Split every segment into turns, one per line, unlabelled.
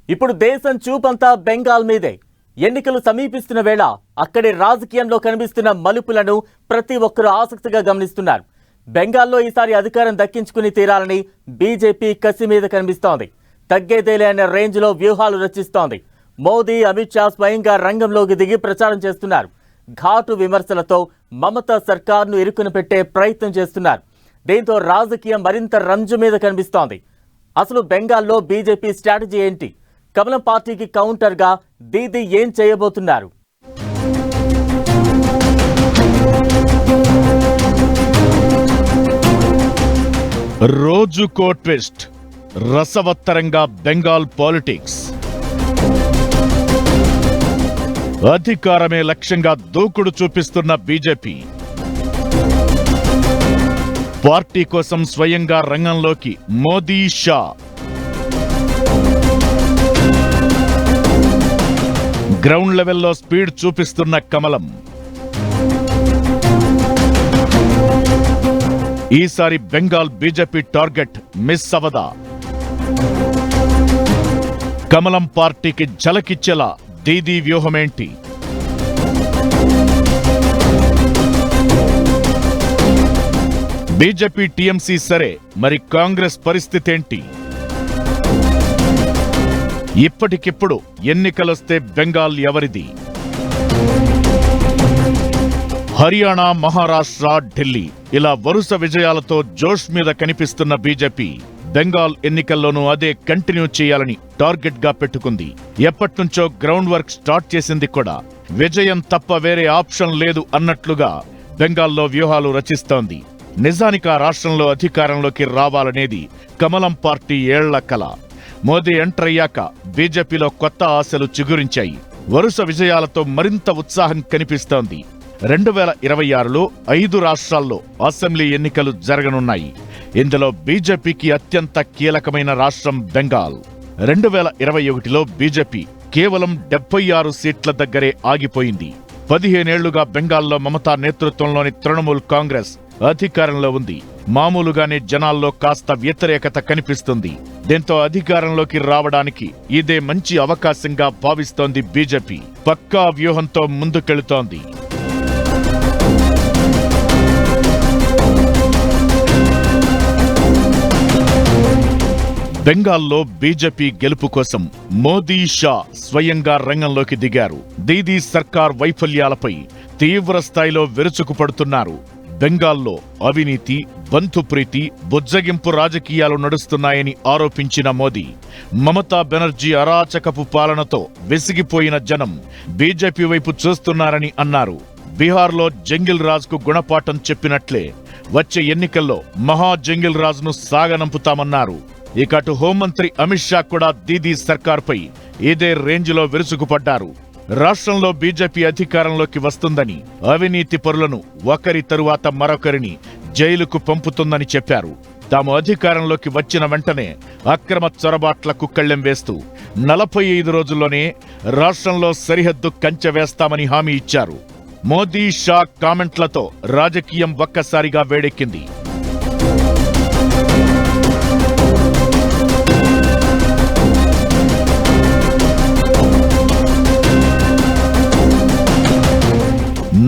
ఇప్పుడు దేశం చూపంతా బెంగాల్ మీదే. ఎన్నికలు సమీపిస్తున్న వేళ అక్కడి రాజకీయంలో కనిపిస్తున్న మలుపులను ప్రతి ఒక్కరూ ఆసక్తిగా గమనిస్తున్నారు. బెంగాల్లో ఈసారి అధికారం దక్కించుకుని తీరాలని బీజేపీ కసి మీద కనిపిస్తోంది. తగ్గేదేలే అనే రేంజ్లో వ్యూహాలు రచిస్తోంది. మోదీ, అమిత్ షా స్వయంగా రంగంలోకి దిగి ప్రచారం చేస్తున్నారు. ఘాటు విమర్శలతో మమతా సర్కార్ను ఇరుకున పెట్టే ప్రయత్నం చేస్తున్నారు. దీంతో రాజకీయం మరింత రంజు మీద కనిపిస్తోంది. అసలు బెంగాల్లో బీజేపీ స్ట్రాటజీ ఏంటి? కమలం పార్టీకి కౌంటర్గా దీదీ ఏం చేయబోతున్నారు?
రోజుకో ట్విస్ట్, రసవత్తరంగా బెంగాల్ పాలిటిక్స్. అధికారమే లక్ష్యంగా దూకుడు చూపిస్తున్న బీజేపీ పార్టీ కోసం స్వయంగా రంగంలోకి మోదీ, షా. గ్రౌండ్ లెవెల్లో స్పీడ్ చూపిస్తున్న కమలం. ఈసారి బెంగాల్ బీజేపీ టార్గెట్ మిస్ అవదా? కమలం పార్టీకి ఝలకిచ్చేలా దీదీ వ్యూహమేంటి? బీజేపీ, టీఎంసీ సరే, మరి కాంగ్రెస్ పరిస్థితి ఏంటి? ఇప్పటికిప్పుడు ఎన్నికలొస్తే బెంగాల్ ఎవరిది? హర్యానా, మహారాష్ట్ర, ఢిల్లీ ఇలా వరుస విజయాలతో జోష్ మీద కనిపిస్తున్న బీజేపీ బెంగాల్ ఎన్నికల్లోనూ అదే కంటిన్యూ చేయాలని టార్గెట్ గా పెట్టుకుంది. ఎప్పట్నుంచో గ్రౌండ్ వర్క్ స్టార్ట్ చేసింది కూడా. విజయం తప్ప వేరే ఆప్షన్ లేదు అన్నట్లుగా బెంగాల్లో వ్యూహాలు రచిస్తోంది. నిజానికి ఆ రాష్ట్రంలో అధికారంలోకి రావాలనేది కమలం పార్టీ ఏళ్ల కల. మోదీ ఎంటర్ అయ్యాక బీజేపీలో కొత్త ఆశలు చిగురించాయి. వరుస విజయాలతో మరింత ఉత్సాహం కనిపిస్తోంది. 2026లో 5 రాష్ట్రాల్లో అసెంబ్లీ ఎన్నికలు జరగనున్నాయి. ఇందులో బీజేపీకి అత్యంత కీలకమైన రాష్ట్రం బెంగాల్. 2021లో బీజేపీ కేవలం 76 సీట్ల దగ్గరే ఆగిపోయింది. 15 ఏళ్లుగా బెంగాల్లో మమతా నేతృత్వంలోని తృణమూల్ కాంగ్రెస్ అధికారంలో ఉంది. మామూలుగానే జనాల్లో కాస్త వ్యతిరేకత కనిపిస్తుంది. దీంతో అధికారంలోకి రావడానికి ఇదే మంచి అవకాశంగా భావిస్తోంది బీజేపీ. పక్కా వ్యూహంతో ముందుకెళుతోంది. బెంగాల్లో బీజేపీ గెలుపు కోసం మోదీ, షా స్వయంగా రంగంలోకి దిగారు. దీదీ సర్కార్ వైఫల్యాలపై తీవ్ర స్థాయిలో విరుచుకుపడుతున్నారు. బెంగాల్లో అవినీతి, బంధుప్రీతి, బుజ్జగింపు రాజకీయాలు నడుస్తున్నాయని ఆరోపించిన మోదీ, మమతా బెనర్జీ అరాచకపు పాలనతో విసిగిపోయిన జనం బీజేపీ వైపు చూస్తున్నారని అన్నారు. బీహార్లో జంగిల్ రాజ్ కు గుణపాఠం చెప్పినట్లే వచ్చే ఎన్నికల్లో మహా జంగిల్ రాజ్ ను సాగనంపుతామన్నారు. ఇక అటు హోంమంత్రి అమిత్ షా కూడా దీదీ సర్కార్పై ఇదే రేంజ్లో విరుచుకుపడ్డారు. రాష్ట్రంలో బీజేపీ అధికారంలోకి వస్తుందని, అవినీతి పరులను ఒకరి తరువాత మరొకరిని జైలుకు పంపుతుందని చెప్పారు. తాము అధికారంలోకి వచ్చిన వెంటనే అక్రమ చొరబాట్లకు కళ్లెం వేస్తూ 45 రోజుల్లోనే రాష్ట్రంలో సరిహద్దు కంచె వేస్తామని హామీ ఇచ్చారు. మోదీ, షా కామెంట్లతో రాజకీయం ఒక్కసారిగా వేడెక్కింది.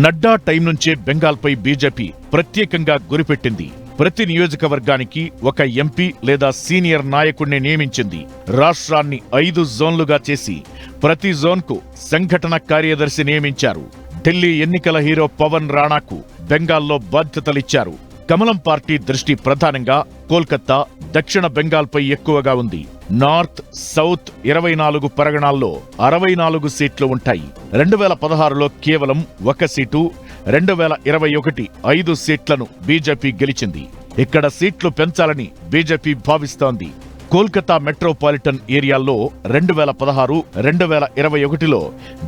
నడ్డా టైం నుంచే బెంగాల్పై బీజేపీ ప్రత్యేకంగా గురిపెట్టింది. ప్రతి నియోజకవర్గానికి ఒక ఎంపీ లేదా సీనియర్ నాయకుడిని నియమించింది. రాష్ట్రాన్ని 5 జోన్లుగా చేసి ప్రతి జోన్కు సంఘటన కార్యదర్శి నియమించారు. ఢిల్లీ ఎన్నికల హీరో పవన్ రాణాకు బెంగాల్లో బాధ్యతలిచ్చారు. కమలం పార్టీ దృష్టి ప్రధానంగా కోల్కతా, దక్షిణ బెంగాల్పై ఎక్కువగా ఉంది. నార్త్, సౌత్ 24 పరగణాల్లో 64 సీట్లు ఉంటాయి. 2016లో కేవలం 1 సీటు, 2021 5 సీట్లను బీజేపీ గెలిచింది. ఇక్కడ సీట్లు పెంచాలని బీజేపీ భావిస్తోంది. కోల్కతా మెట్రోపాలిటన్ ఏరియాల్లో 2016, 2021లో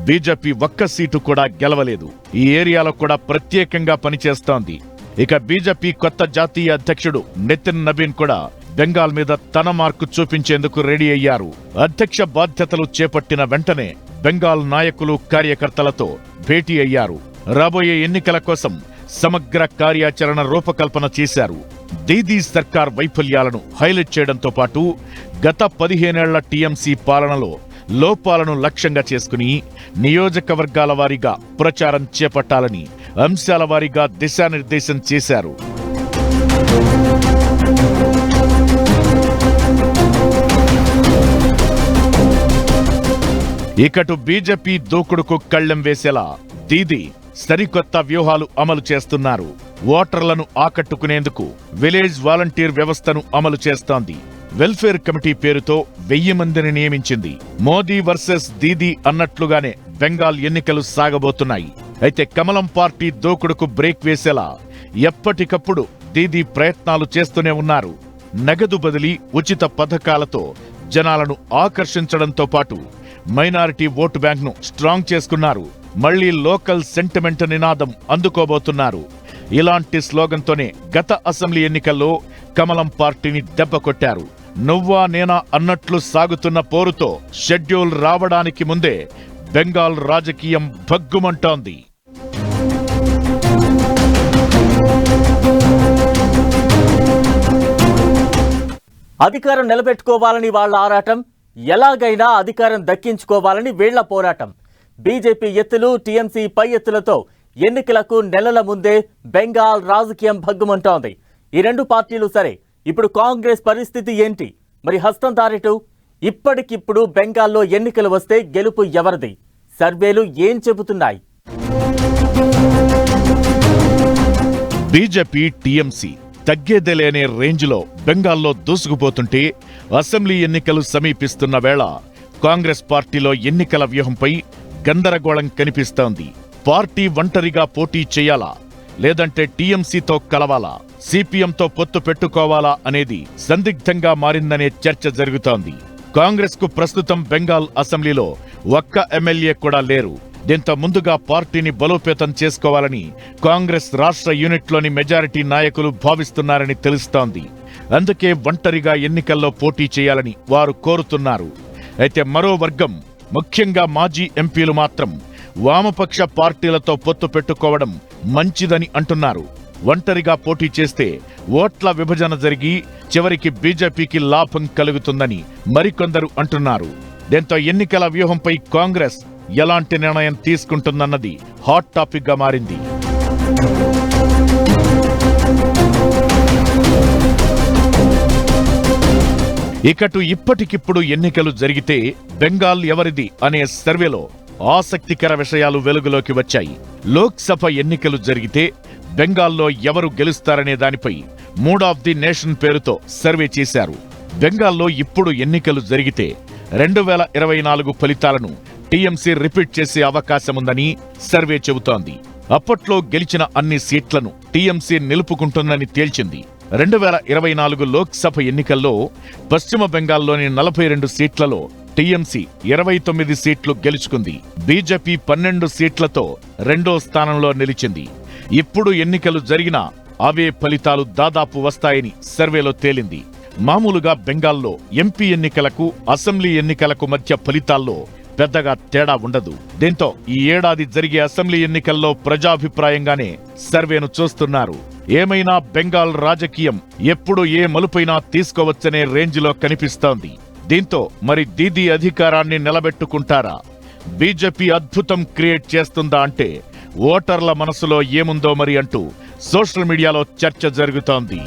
బీజేపీ 1 సీటు కూడా గెలవలేదు. ఈ ఏరియాలో కూడా ప్రత్యేకంగా పనిచేస్తోంది. ఇక బీజేపీ కొత్త జాతీయ అధ్యక్షుడు నితిన్ నబీన్ కూడా బెంగాల్ మీద తన మార్కు చూపించేందుకు రెడీ అయ్యారు. అధ్యక్ష బాధ్యతలు చేపట్టిన వెంటనే బెంగాల్ నాయకులు, కార్యకర్తలతో భేటీ అయ్యారు. రాబోయే ఎన్నికల కోసం సమగ్ర కార్యాచరణ రూపకల్పన చేశారు. దీదీ సర్కార్ వైఫల్యాలను హైలైట్ చేయడంతో పాటు గత 15 ఏళ్ల టీఎంసీ పాలనలో లోపాలను లక్ష్యంగా చేసుకుని నియోజకవర్గాల వారీగా ప్రచారం చేపట్టాలని అంశాల వారీగా దిశానిర్దేశం చేశారు. ఇకటు బీజేపీ దూకుడుకు కళ్లెం వేసేలా దీదీ సరికొత్త వ్యూహాలు అమలు చేస్తున్నారు. ఓటర్లను ఆకట్టుకునేందుకు విలేజ్ వాలంటీర్ వ్యవస్థను అమలు చేస్తోంది. వెల్ఫేర్ కమిటీ పేరుతో 1000 మందిని నియమించింది. మోదీ వర్సెస్ దీదీ అన్నట్లుగానే బెంగాల్ ఎన్నికలు సాగబోతున్నాయి. అయితే కమలం పార్టీ దూకుడుకు బ్రేక్ వేసేలా ఎప్పటికప్పుడు దీదీ ప్రయత్నాలు చేస్తూనే ఉన్నారు. నగదు బదిలీ, ఉచిత పథకాలతో జనాలను ఆకర్షించడంతో పాటు మైనారిటీ ఓటు బ్యాంక్ను స్ట్రాంగ్ చేసుకున్నారు. మళ్లీ లోకల్ సెంటిమెంట్ నినాదం అందుకోబోతున్నారు. ఇలాంటి స్లోగన్తోనే గత అసెంబ్లీ ఎన్నికల్లో కమలం పార్టీని దెబ్బకొట్టారు. నువ్వా నేనా అన్నట్లు సాగుతున్న పోరుతో షెడ్యూల్ రావడానికి ముందే బెంగాల్ రాజకీయం భగ్గుమంటోంది.
అధికారం నిలబెట్టుకోవాలని వాళ్ల ఆరాటం, ఎలాగైనా అధికారం దక్కించుకోవాలని వీళ్ల పోరాటం. బీజేపీ ఎత్తులు, టీఎంసీ పై ఎత్తులతో ఎన్నికలకు నెలల ముందే బెంగాల్ రాజకీయం భగ్గుమంటోంది. ఈ రెండు పార్టీలు సరే, ఇప్పుడు కాంగ్రెస్ పరిస్థితి ఏంటి? మరి హస్తం దారెటు? ఇప్పటికిప్పుడు బెంగాల్లో ఎన్నికలు వస్తే గెలుపు ఎవరిది? సర్వేలు ఏం చెబుతున్నాయి?
బీజేపీ, టీఎంసీ తగ్గేదేలేనే రేంజ్లో బెంగాల్లో దూసుకుపోతుంటే అసెంబ్లీ ఎన్నికలు సమీపిస్తున్న వేళ కాంగ్రెస్ పార్టీలో ఎన్నికల వ్యూహంపై గందరగోళం కనిపిస్తోంది. పార్టీ ఒంటరిగా పోటీ చేయాలా, లేదంటే టీఎంసీతో కలవాలా, సిపిఎంతో పొత్తు పెట్టుకోవాలా అనేది సందిగ్ధంగా మారిందనే చర్చ జరుగుతోంది. కాంగ్రెస్ కు ప్రస్తుతం బెంగాల్ అసెంబ్లీలో ఒక్క ఎమ్మెల్యే కూడా లేరు. దీంతో ముందుగా పార్టీని బలోపేతం చేసుకోవాలని కాంగ్రెస్ రాష్ట్ర యూనిట్లోని మెజారిటీ నాయకులు భావిస్తున్నారని తెలుస్తోంది. అందుకే ఒంటరిగా ఎన్నికల్లో పోటీ చేయాలని వారు కోరుతున్నారు. అయితే మరో వర్గం, ముఖ్యంగా మాజీ ఎంపీలు మాత్రం వామపక్ష పార్టీలతో పొత్తు పెట్టుకోవడం మంచిదని అంటున్నారు. ఒంటరిగా పోటీ చేస్తే ఓట్ల విభజన జరిగి చివరికి బీజేపీకి లాభం కలుగుతుందని మరికొందరు అంటున్నారు. దీంతో ఎన్నికల వ్యూహంపై కాంగ్రెస్ ఎలాంటి నిర్ణయం తీసుకుంటుందన్నది హాట్ టాపిక్ గా మారింది. ఇకటు ఇప్పటికిప్పుడు ఎన్నికలు జరిగితే బెంగాల్ ఎవరిది అనే సర్వేలో ఆసక్తికర విషయాలు వెలుగులోకి వచ్చాయి. లోక్సభ ఎన్నికలు జరిగితే బెంగాల్లో ఎవరు గెలుస్తారనే దానిపై మూడ్ ఆఫ్ ది నేషన్ పేరుతో సర్వే చేశారు. బెంగాల్లో ఇప్పుడు ఎన్నికలు జరిగితే 2024 ఫలితాలను టీఎంసీ రిపీట్ చేసే అవకాశముందని సర్వే చెబుతోంది. అప్పట్లో గెలిచిన అన్ని సీట్లను టీఎంసీ నిలుపుకుంటుందని తేల్చింది. 2024 లోక్సభ ఎన్నికల్లో పశ్చిమ బెంగాల్లోని 42 సీట్లలో టీఎంసీ 29 సీట్లు గెలుచుకుంది. బీజేపీ 12 సీట్లతో రెండో స్థానంలో నిలిచింది. ఇప్పుడు ఎన్నికలు జరిగినా అవే ఫలితాలు దాదాపు వస్తాయని సర్వేలో తేలింది. మామూలుగా బెంగాల్లో ఎంపీ ఎన్నికలకు, అసెంబ్లీ ఎన్నికలకు మధ్య ఫలితాల్లో పెద్దగా తేడా ఉండదు. దీంతో ఈ ఏడాది జరిగే అసెంబ్లీ ఎన్నికల్లో ప్రజాభిప్రాయంగానే సర్వేను చూస్తున్నారు. ఏమైనా బెంగాల్ రాజకీయం ఎప్పుడు ఏ మలుపైనా తీసుకోవచ్చనే రేంజ్లో కనిపిస్తోంది. దీంతో మరి దీదీ అధికారాన్ని నిలబెట్టుకుంటారా? బీజేపీ అద్భుతం క్రియేట్ చేస్తుందా అంటే ఓటర్ల మనసులో ఏముందో మరి అంటూ సోషల్ మీడియాలో చర్చ జరుగుతోంది.